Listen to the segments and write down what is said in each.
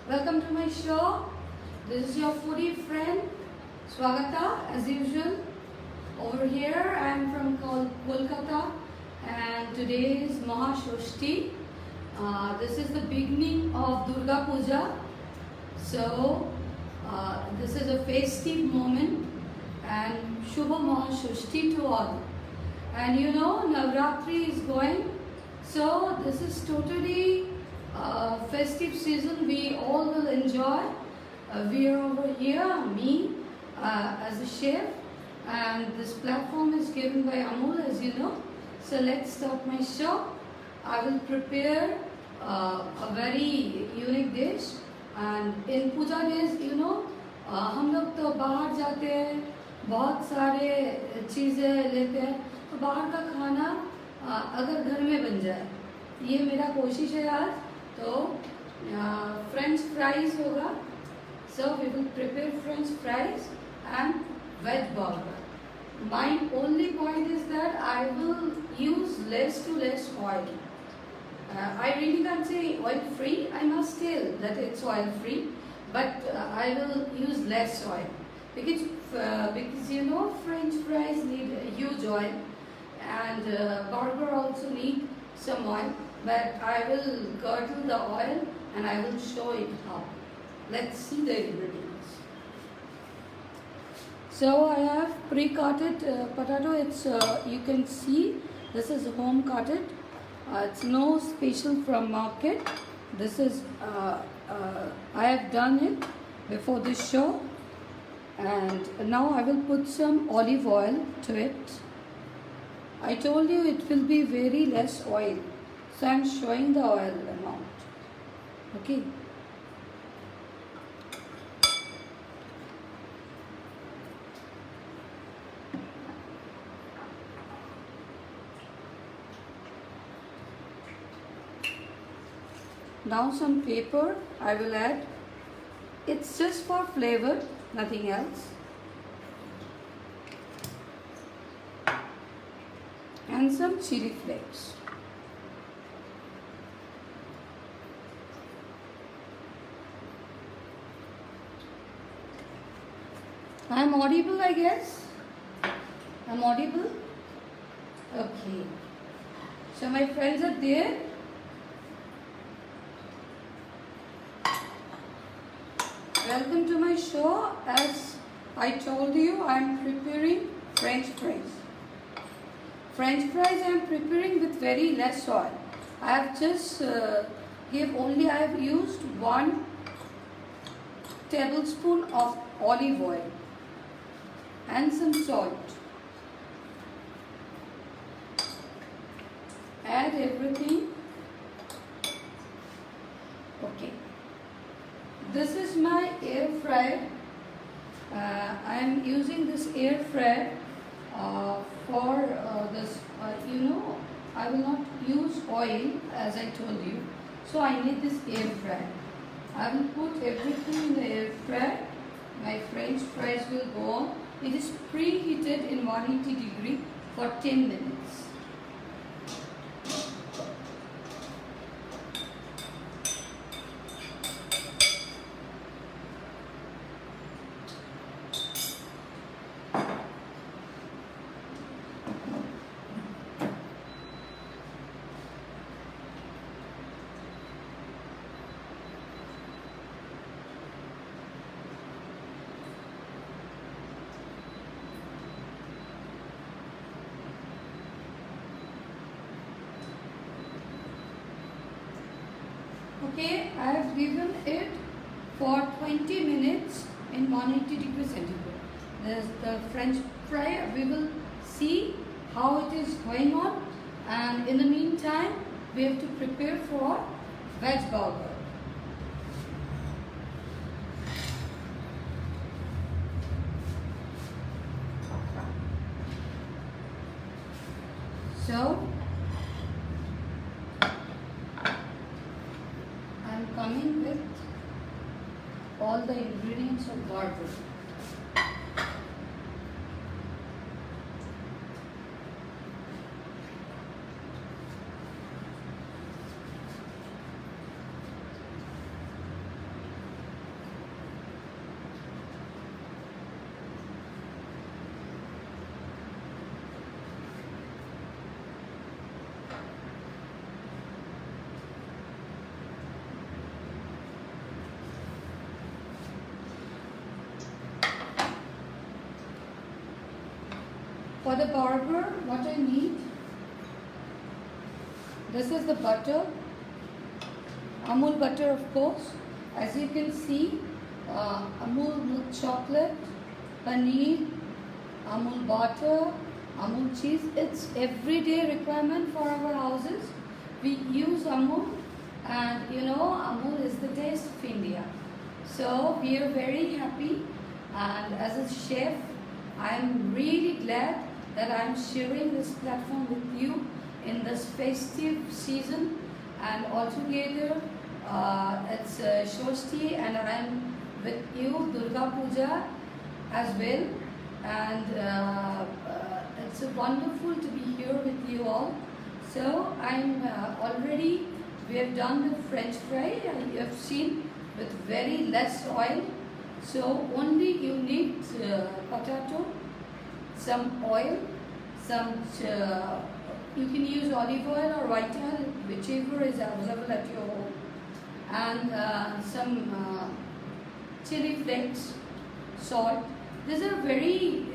Welcome to my show. This is your foodie friend Swagata, as usual. Over here, I am from Kolkata, and today is Mahashashti. This is the beginning of Durga Puja. So, this is a festive moment, and Shubha Mahashashti to all. And you know, Navratri is going, so this is totally festive season. We all will enjoy. We are over here, me as a chef, and this platform is given by Amul, as you know. So let's start my show. I will prepare a very unique dish, and in puja days, you know, हम लोग तो बाहर जाते हैं, बहुत सारे चीज़ें लेते हैं, तो बाहर का खाना अगर घर में बन जाए, ये मेरा कोशिश है आज. तो फ्रेंच फ्राइज होगा. So we will prepare French fries and veg burger. My only point is that I will use less to less oil. I really can't say oil free. I must tell that it's oil free, but I will use less oil because you know French fries need a huge oil, and burger also need some oil. But I will curdle the oil and I will show it how. Let's see the ingredients. So I have pre-cutted potato. It's you can see this is home cutted. It's no special from market. This is I have done it before this show, and now I will put some olive oil to it. I told you it will be very less oil, so I am showing the oil amount. Okay. Now some pepper I will add. It's just for flavor, nothing else. And some chili flakes. I am audible, I guess. I'm audible. Okay. So my friends are there. Welcome to my show. As I told you, I am preparing French fries. French fries I am preparing with very less oil. I have just I have used 1 tablespoon of olive oil and some salt. Add everything. Okay. This is my air fryer. I am using this air fryer for this. You know, I will not use oil as I told you. So I need this air fryer. I will put everything in the air fryer. My French fries will go on. It is preheated in 180 degree for 10 minutes. Okay, I have given it for 20 minutes in 180 degrees centigrade. There's the French fry. We will see how it is going on, and in the meantime, we have to prepare for veg burger. So, coming with all the ingredients of burger. For the burger, what I need, this is the butter, Amul butter of course. As you can see, Amul milk chocolate, paneer, Amul butter, Amul cheese. It's everyday requirement for our houses. We use Amul, and you know Amul is the taste of India. So we are very happy, and as a chef, I'm really glad that I'm sharing this platform with you in this festive season, and altogether it's Shoshti, and I'm with you Durga Puja as well, and it's wonderful to be here with you all. So I'm already, we have done the French fry, you have seen, with very less oil. So only you need potato, some oil, some you can use olive oil or white oil, whichever is available at your home, and some chili flakes, salt. These are very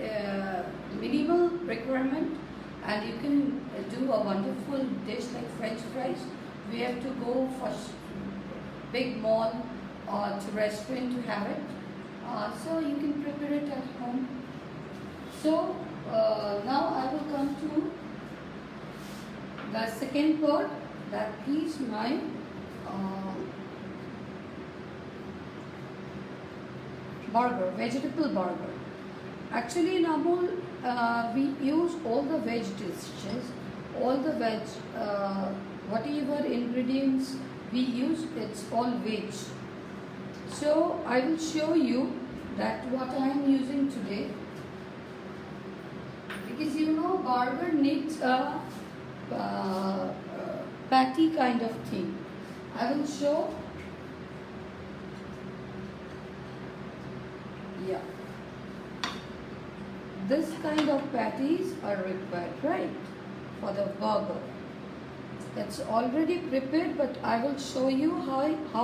minimal requirement, and you can do a wonderful dish like French fries. We have to go for big mall or to restaurant to have it, so you can prepare it at home. So now I will come to the second part, that is my burger, vegetable burger. Actually in Amul we use all the veg dishes, all the veg, whatever ingredients we use, it's all veg. So I will show you that what I am using today, because you know burger needs a patty kind of thing. I will show. Yeah, this kind of patties are required, right, for the burger. It's already prepared, but I will show you how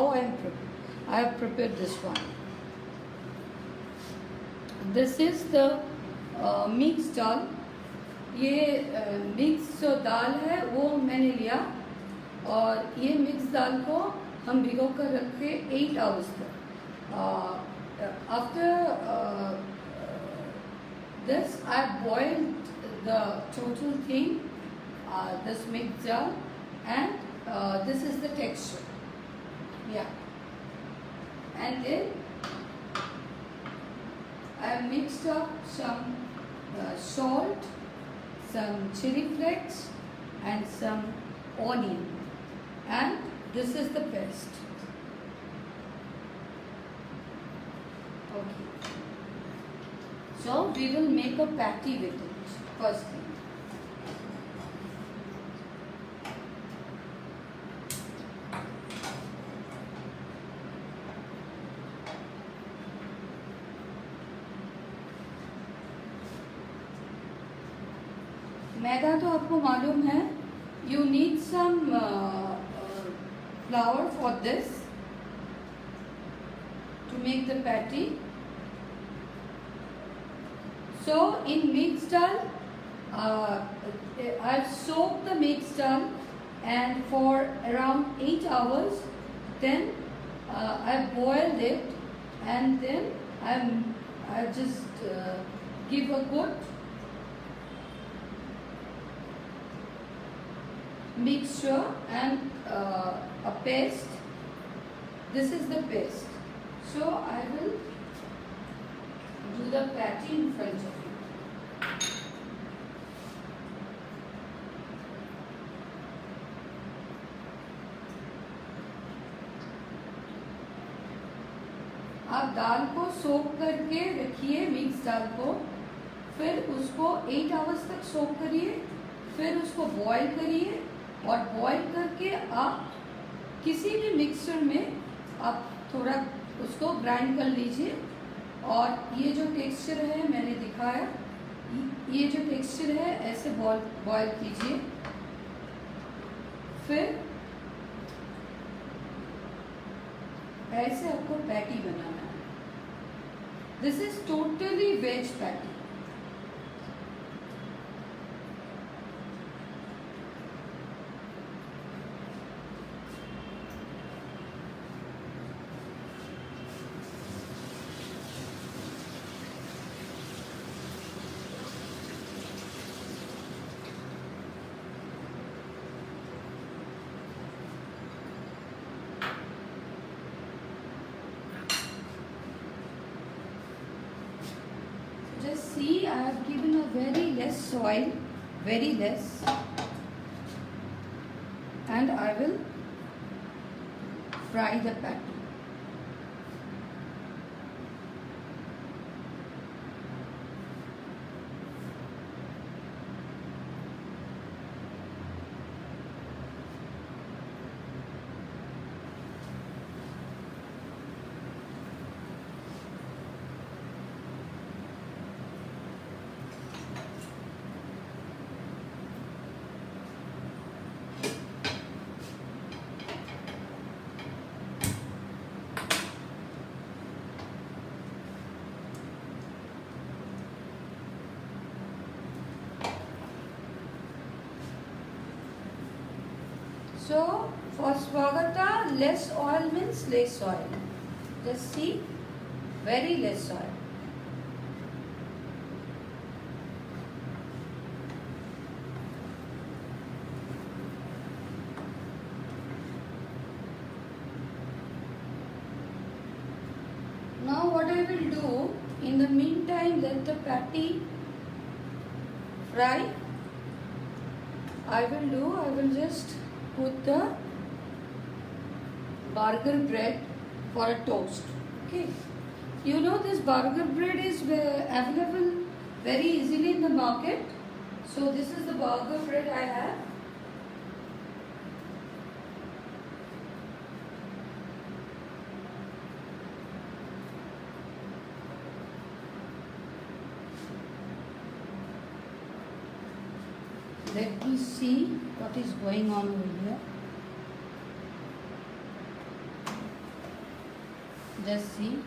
I have prepared this one. This is the mixed dal. ये mix जो दाल है वो मैंने लिया, और ये mix दाल को हम भिगो कर रखे 8 hours तक. After this, I boiled the total thing, this mixed dal, and this is the texture. Yeah, and then I mixed up some salt, some chili flakes, and some onion, and this is the paste. Okay. So we will make a patty with it first thing. मैदा तो आपको मालूम है. You need some flour for this to make the patty. So in mixed dal, I've soaked the mixed dal and for around 8 hours. Then I boiled it, and then I just give a good mixture and a paste. This is the paste. So I will do the patty in front of you. आप दाल को सोक करके रखिए, mix दाल को, फिर उसको 8 hours तक सोक करिए, फिर उसको बॉईल करिए, और बॉईल करके आप किसी भी मिक्सर में आप थोड़ा उसको ग्राइंड कर लीजिए. और ये जो टेक्सचर है मैंने दिखाया, ये जो टेक्सचर है ऐसे बॉईल कीजिए. फिर ऐसे आपको पैटी बनाना है. This is totally veg patty. see, I have given a very less soil, very less, and I will fry the patty. So for Swagata, less oil means less oil. Just see, very less oil. Now what I will do, in the meantime, let the patty fry. I will just put the burger bread for a toast. Okay. You know this burger bread is available very easily in the market. So this is the burger bread I have. Let me see what is going on over here. Just see.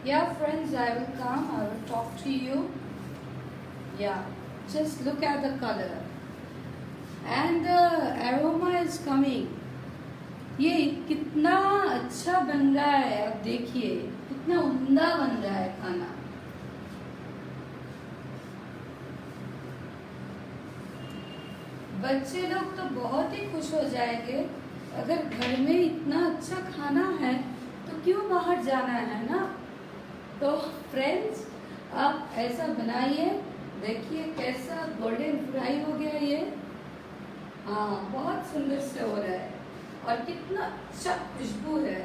Yeah, friends, I will come, I will talk to you. Yeah, just look at the color. And the aroma is coming. ये कितना अच्छा बन रहा है, अब देखिए कितना उम्दा बन रहा है खाना. बच्चे लोग तो बहुत ही खुश हो जाएंगे. अगर घर में इतना अच्छा खाना है तो क्यों बाहर जाना है ना. तो फ्रेंड्स, आप ऐसा बनाइए. देखिए कैसा गोल्डन फ्राई हो गया ये. हाँ, बहुत सुंदर से हो रहा है और कितना अच्छा खुशबू है.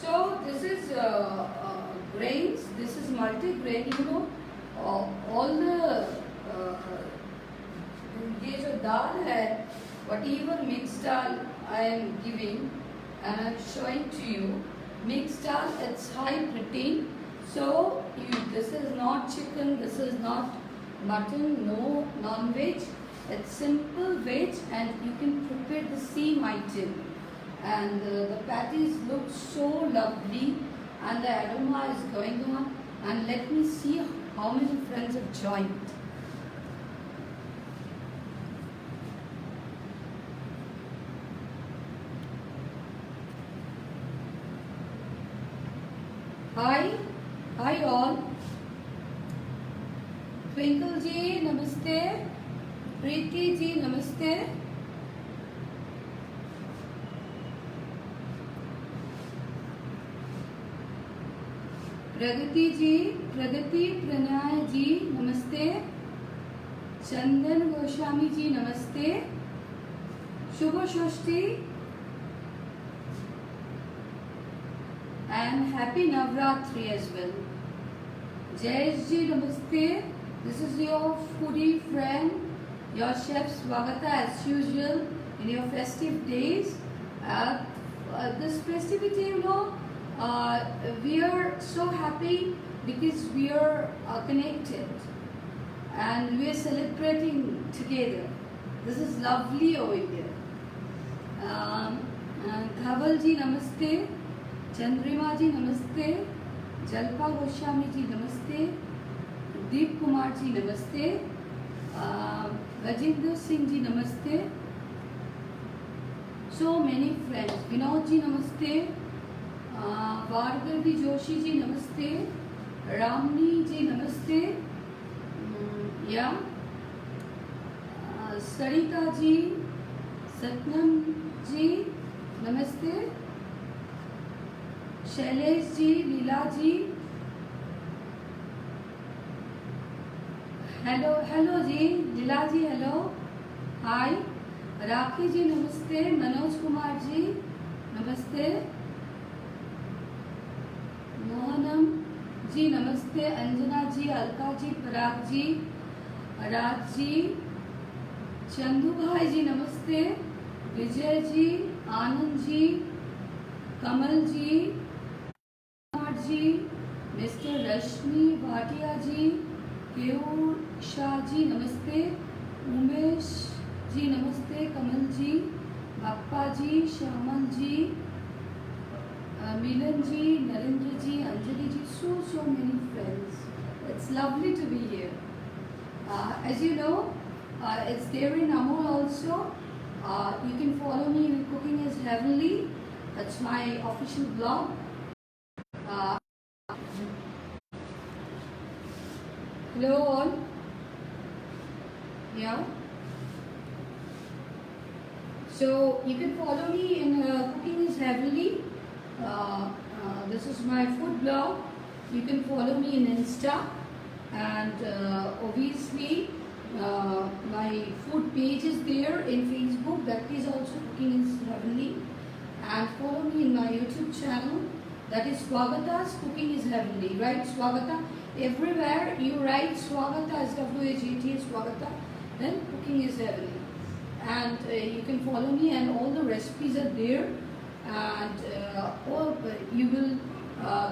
So this is grains. This is multi-grain. You know, all the ये जो दाल है, whatever mixed dal I am giving and I am showing to you, mixed dal, it's high protein. So this is not chicken, this is not mutton, no non-veg. It's simple veg and you can prepare the same item. And the patties look so lovely and the aroma is going on. And let me see how many friends have joined. Hi all. Twinkle ji, namaste. Preeti ji, namaste. Pragati ji, Pragati Pranay ji, namaste. Chandan Goswami ji, namaste. Shubha Shashti. And happy Navratri as well. Jayesh ji, namaste. This is your foodie friend, your chef Swagata as usual in your festive days. This festivity, we are so happy because we are connected and we are celebrating together. This is lovely over here. Dhaval ji namaste, Chandrima ji namaste, Jalpa Goswami ji namaste, Deep Kumar ji namaste, Rajinder Singh ji namaste. So many friends. Vinod ji namaste, Bhargavi Joshi ji namaste, Ramni ji namaste, yeah, Sarita ji, Satnam जी नमस्ते, शैलेश जी, लीला जी, hello hello जी, लीला जी hello, हाय, राखी जी नमस्ते, मनोज कुमार जी नमस्ते, मोहनम जी नमस्ते, अंजना जी, अलका जी, पराग जी, राज जी, चंदू भाई जी नमस्ते, विजय जी, आनंद जी, कमल जी, Kumar ji, mister रश्मि भाटिया जी, केयूर शाह जी नमस्ते, उमेश जी नमस्ते, कमल जी, बाप्पा जी, श्यामल जी, मिलन जी, नरेंद्र जी, अंजलि जी, so many friends. It's lovely to be here. As you know, it's there in Amol also. You can follow me with Cooking is Heavenly. That's my official blog. Hello all. Yeah. So you can follow me in Cooking is Heavenly. This is my food blog. You can follow me in Insta, and obviously my food page is there in Facebook. That is also Cooking is Heavenly. And follow me in my YouTube channel. That is Swagata's Cooking is Heavenly. Right, Swagata. Everywhere you write Swagata, SWAGTA, Swagata, then Cooking is Heavenly. And you can follow me, and all the recipes are there. And you will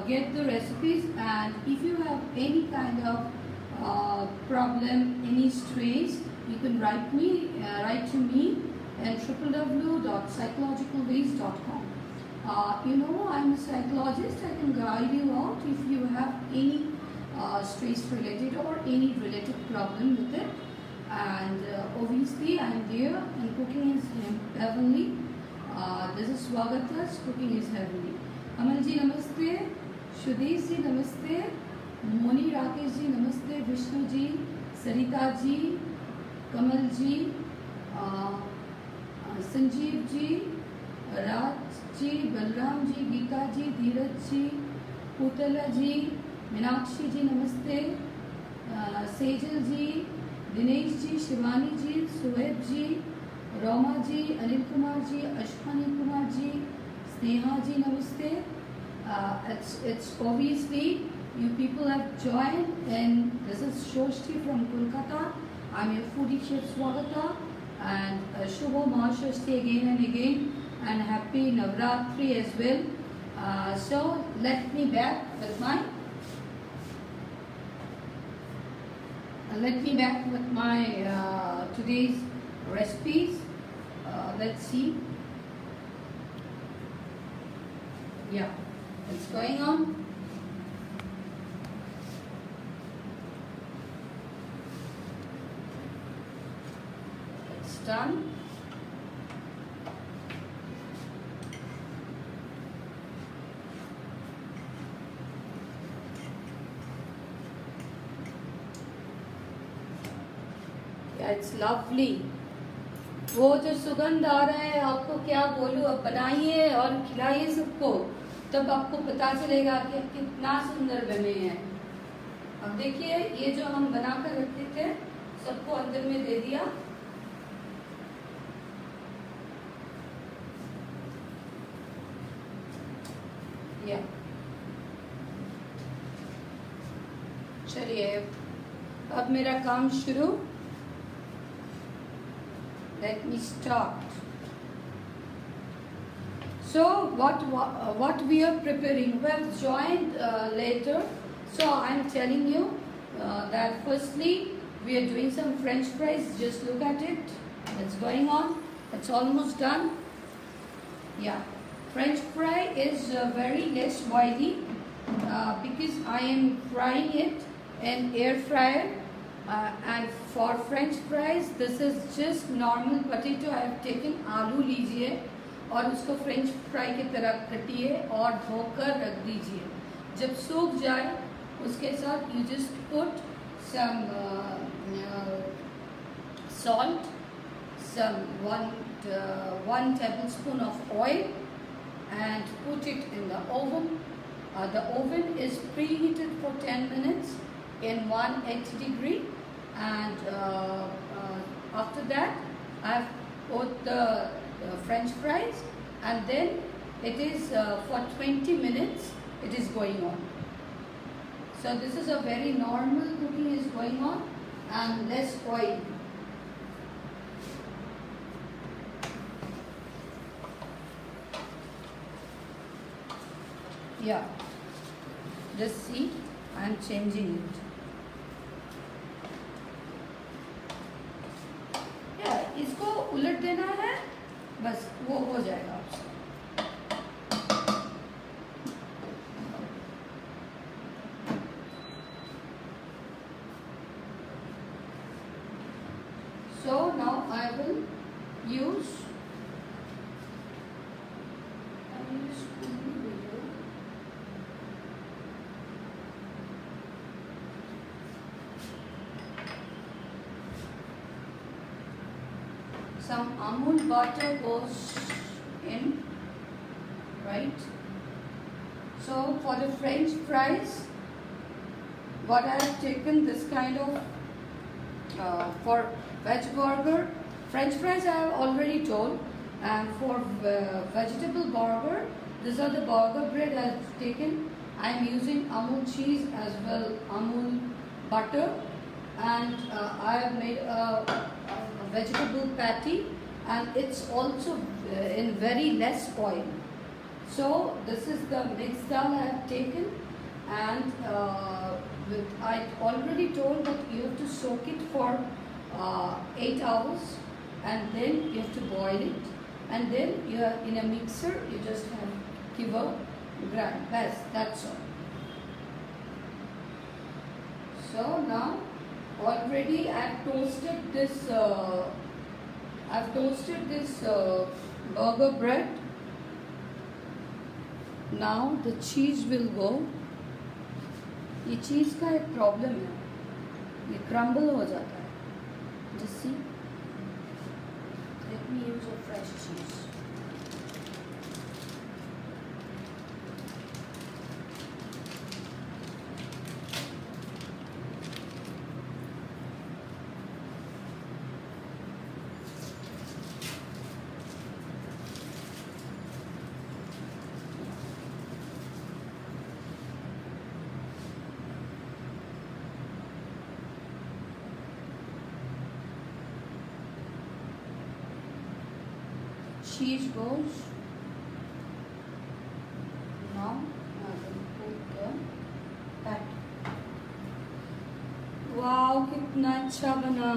get the recipes. And if you have any kind of problem, any strains, you can write to me at www.psychologicalways.com. I'm a psychologist. I can guide you out if you have any stress related or any related problem with it. And obviously I am there, and Cooking is Heavenly. This is Swagata's Cooking is Heavenly. Amal ji namaste, Shudesh ji namaste, Moni Rakesh ji namaste, Vishnu ji, Sarita ji, Kamal ji, Sanjeev ji, Raj ji, Balram ji, Geeta ji, Dheeraj ji, Putala ji, Meenakshi ji namaste, Sejal ji, Dinesh ji, Shivani ji, Suhaib ji, Roma ji, Anil Kumar ji, Ashwani Kumar ji, Sneha ji namaste. It's obviously you people have joined, and this is Shoshti from Kolkata. I'm your foodie chef Swagata, and Shubho Mahashashti again and again, and happy Navratri as well. So let me back with my today's recipes. Let's see. Yeah, what's going on? It's done. Yeah, it's lovely. वो जो सुगंध आ रहा है, आपको क्या बोलूँ, अब बनाइए और खिलाइए सबको, तब आपको पता चलेगा कि कितना सुंदर बने हैं। अब देखिए, ये जो हम बना कर रखते थे सबको अंदर में दे दिया। या चलिए, अब मेरा काम शुरू। Let me start. So what we are preparing? We have joined later. So I'm telling you that firstly we are doing some French fries. Just look at it. It's going on. It's almost done. Yeah, French fry is very less oily because I am frying it in air fryer. And for French fries, this is just normal potato. I have taken आलू लीजिए और उसको French fry की तरह कटिए और धोकर रख दीजिए. जब सूख जाए उसके साथ you just put some salt, some one tablespoon of oil, and put it in the oven. The oven is preheated for 10 minutes in 180 degree, and after that I have put the French fries, and then it is for 20 minutes it is going on. So this is a very normal cooking is going on and less oil. Yeah, just see, I am changing it. Yeah, इसको उलट देना है, बस वो हो जाएगा आपसे. So now I will use some Amul butter goes in, right? So for the French fries, what I have taken this kind of for veg burger, French fries I have already told, and for vegetable burger, these are the burger bread I have taken. I am using Amul cheese as well Amul butter, and I have made a vegetable patty, and it's also in very less oil. So this is the mixed dal I have taken, and I already told that you have to soak it for 8 hours, and then you have to boil it, and then you are in a mixer, you just have give a grind. That's all. So now already I have toasted this. Burger bread. Now the cheese will go. ये चीज़ का एक problem है, ये crumble हो जाता है. Just see. Let me use a fresh cheese. Cheese goes. Now I will put the patty. Wow, कितना अच्छा बना,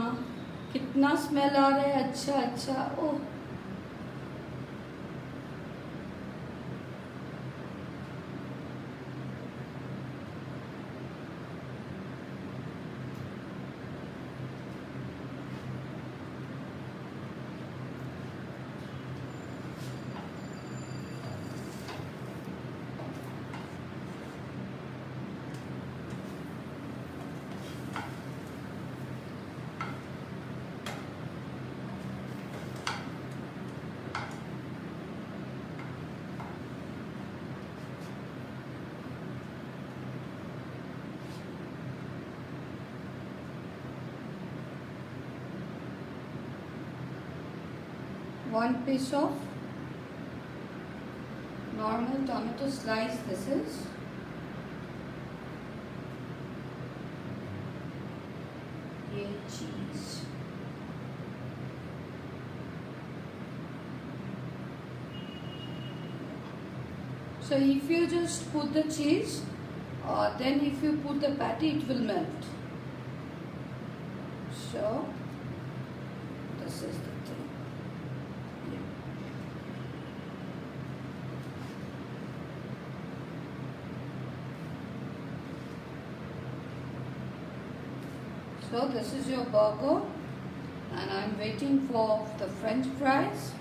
कितना स्मेल आ रहा है. अच्छा अच्छा. ओह, one piece of normal tomato slice. This is ये cheese. So if you just put the cheese, then if you put the patty, it will melt. So this is the thing. Yeah. So this is your burger, and I'm waiting for the French fries.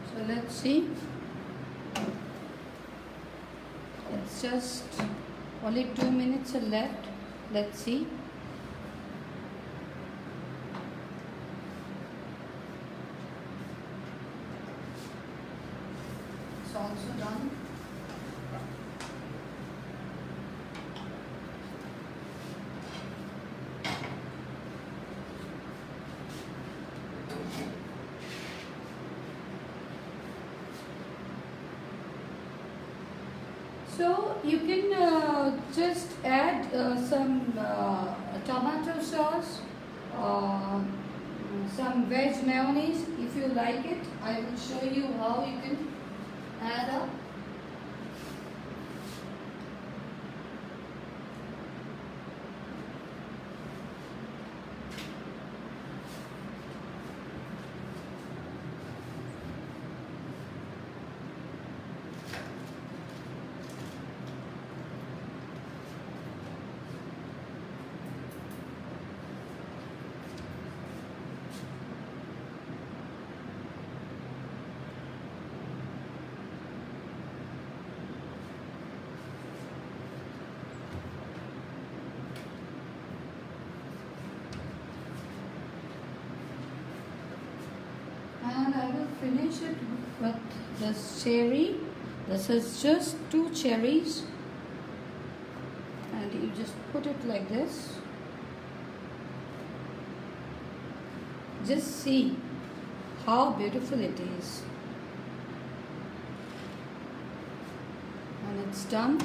So let's see. It's just only 2 minutes are left. Let's see. It's also done. So you can just add some tomato sauce, some veg mayonnaise if you like it. I will show you how you can add up. And I will finish it with this cherry. This is just 2 cherries, and you just put it like this. Just see how beautiful it is. And it's done.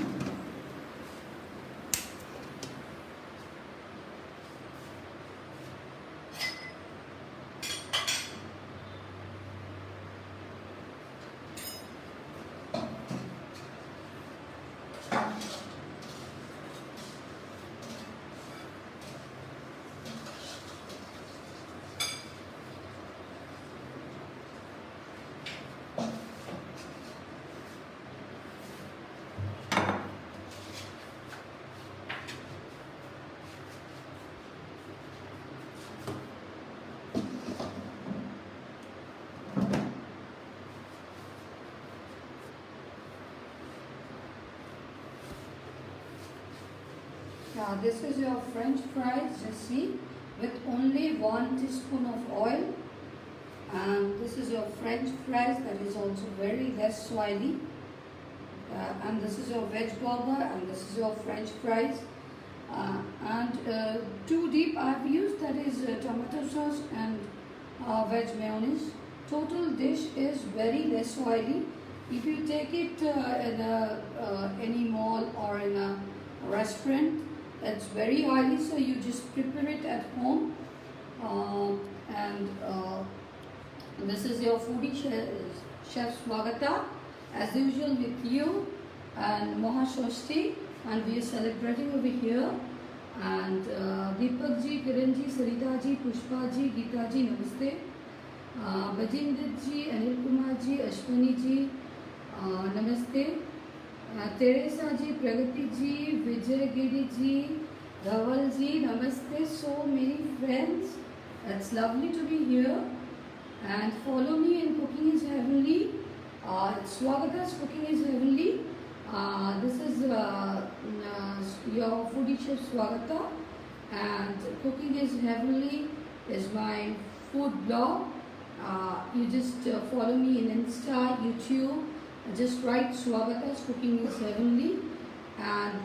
Now this is your French fries, just see, with only 1 teaspoon of oil. And this is your French fries that is also very less oily. And this is your veg burger, and this is your French fries. And 2 dip I have used, that is tomato sauce and veg mayonnaise. Total dish is very less oily. If you take it in any mall or in a restaurant, it's very oily, so you just prepare it at home. This is your foodie chef Swagata, as usual with you and Mahashoshti, and we are celebrating over here. And Deepak ji, Kiran ji, Sarita ji, Pushpa ji, Geeta ji, namaste. Bajendra ji, Anil Kumar ji, Ashwani ji, namaste. Teresa ji, Pragati ji, Vijay Giri ji, Dhaval ji, namaste. So many friends. It's lovely to be here. And follow me in Cooking is Heavenly. It's Swagata's Cooking is Heavenly. This is your foodie chef Swagata, and Cooking is Heavenly is my food blog. You just follow me in Insta, YouTube. Just write Swagata's Cooking is Heavenly, and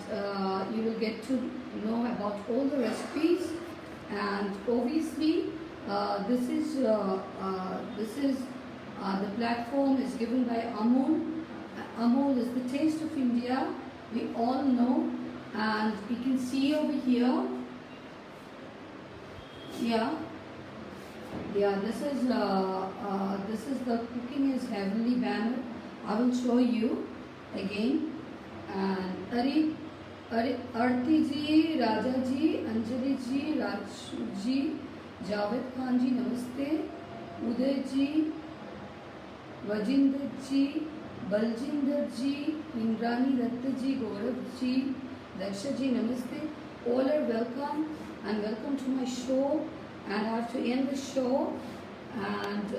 you will get to know about all the recipes. And obviously, this is the platform is given by Amul. Amul is the taste of India. We all know, and you can see over here. Yeah. This is the Cooking is Heavenly banner. I will show you again. And Arti ji, Raja ji, Anjali ji, Raj ji, Javed Khan ji, Namaste. Uday ji, Vajinder ji, Baljinder ji, Indrani Datta ji, Gaurav ji, Daksha ji, Namaste. All are welcome and welcome to my show. And I have to end the show. And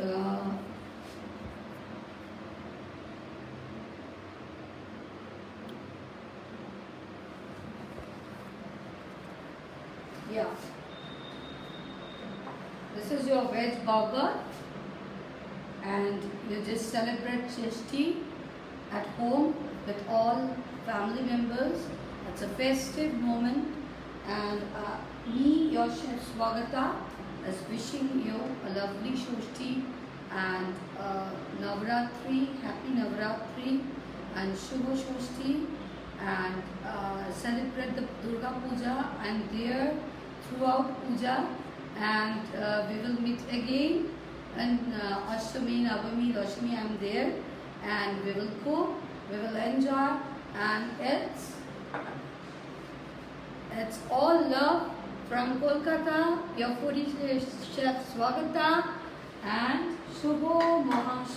yeah, this is your veg burger, and you just celebrate Shashti at home with all family members. It's a festive moment, and me, your chef Swagata, is wishing you a lovely Shashti and Navratri, happy Navratri and Shubha Shashti, and celebrate the Durga Puja. I'm there throughout Puja, and we will meet again. And Ashtami, Navami, Dashami, I'm there, and we will cook, we will enjoy, and it's all love from Kolkata, your foodie chef Swagata, and Shubho Mahash.